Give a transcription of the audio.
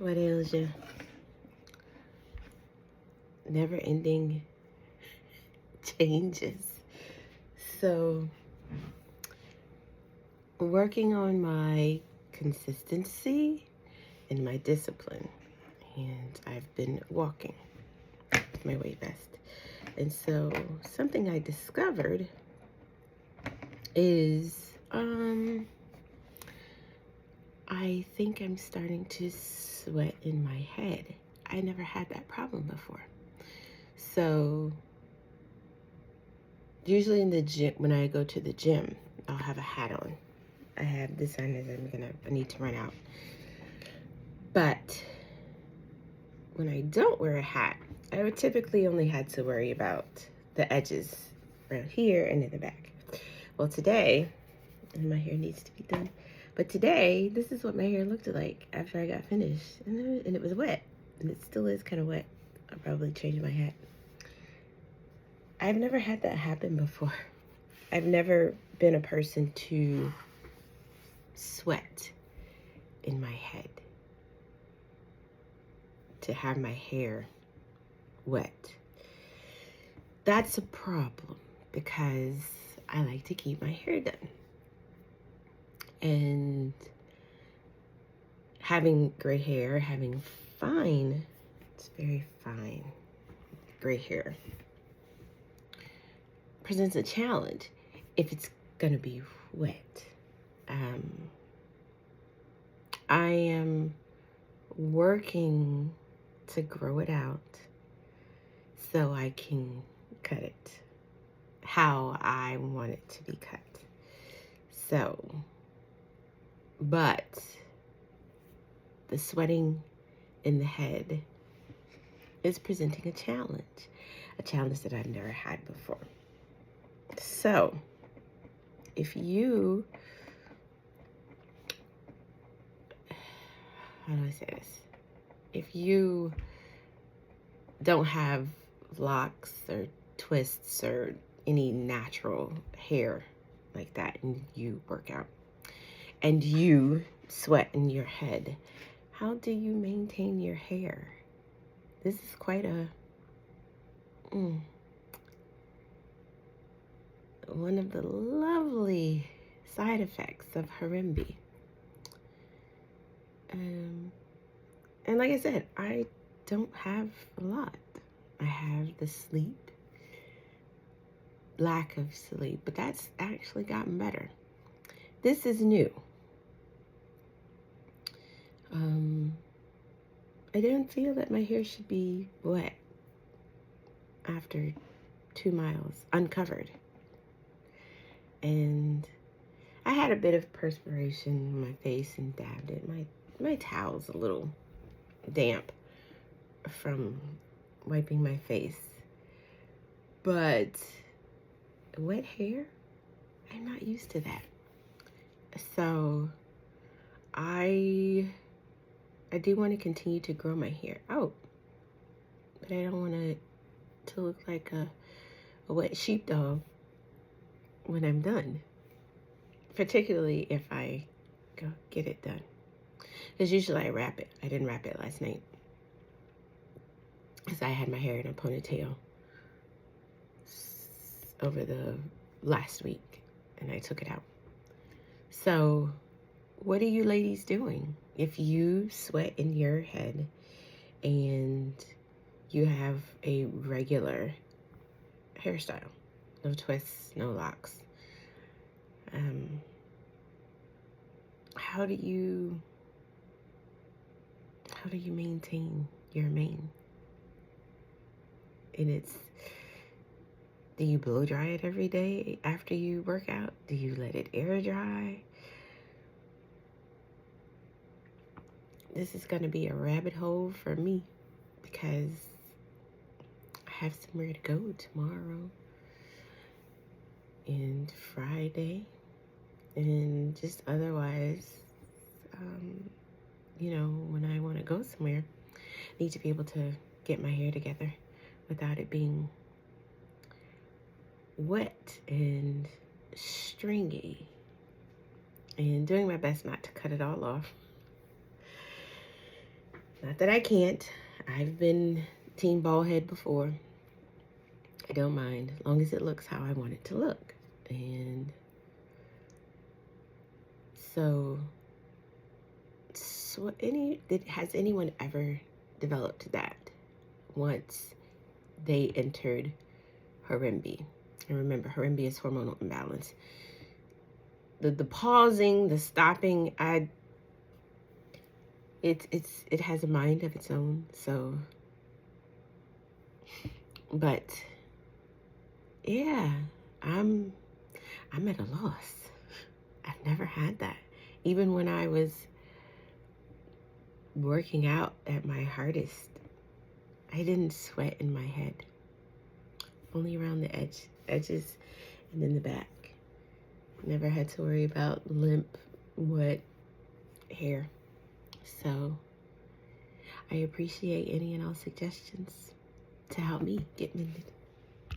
What ails you? Never ending changes. So, working on my consistency and my discipline. And I've been walking with my weight vest. And so, something I discovered is I think I'm starting to sweat in my head. I never had that problem before. So usually in the gym, when I go to the gym, I'll have a hat on. I have this on as I need to run out. But when I don't wear a hat, I would typically only had to worry about the edges around here and in the back. Well, today, and my hair needs to be done, but today, this is what my hair looked like after I got finished. And it was wet, and it still is kind of wet. I'll probably change my hat. I've never had that happen before. I've never been a person to sweat in my head, to have my hair wet. That's a problem because I like to keep my hair done. And having gray hair, having fine, it's very fine gray hair, presents a challenge if it's gonna be wet. I am working to grow it out so I can cut it how I want it to be cut. So, but the sweating in the head is presenting a challenge that I've never had before. So, if you, how do I say this? If you don't have locks or twists or any natural hair like that, and you work out and you sweat in your head, how do you maintain your hair? This is quite a one of the lovely side effects of Harimbi. And like I said, I don't have a lot. I have the sleep, lack of sleep, but that's actually gotten better. This is new. I didn't feel that my hair should be wet after 2 miles uncovered. And I had a bit of perspiration in my face and dabbed it. My towel's a little damp from wiping my face. But wet hair, I'm not used to that. So I do want to continue to grow my hair out, but I don't want it to look like a wet sheepdog when I'm done, particularly if I go get it done. Because usually I wrap it. I didn't wrap it last night because I had my hair in a ponytail over the last week and I took it out. So what are you ladies doing? If you sweat in your head and you have a regular hairstyle, no twists, no locks, how do you maintain your mane? And do you blow dry it every day after you work out? Do you let it air dry? This is going to be a rabbit hole for me because I have somewhere to go tomorrow and Friday, and just otherwise, when I want to go somewhere, I need to be able to get my hair together without it being wet and stringy, and doing my best not to cut it all off. Not that I can't. I've been team bald head before. I don't mind, as long as it looks how I want it to look. And so has anyone ever developed that once they entered Harembi? And remember, Harembi is hormonal imbalance. The pausing, the stopping, it has a mind of its own. So, but yeah, I'm at a loss. I've never had that. Even when I was working out at my hardest, I didn't sweat in my head. Only around the edges and in the back. Never had to worry about limp, wet hair. So I appreciate any and all suggestions to help me get mended.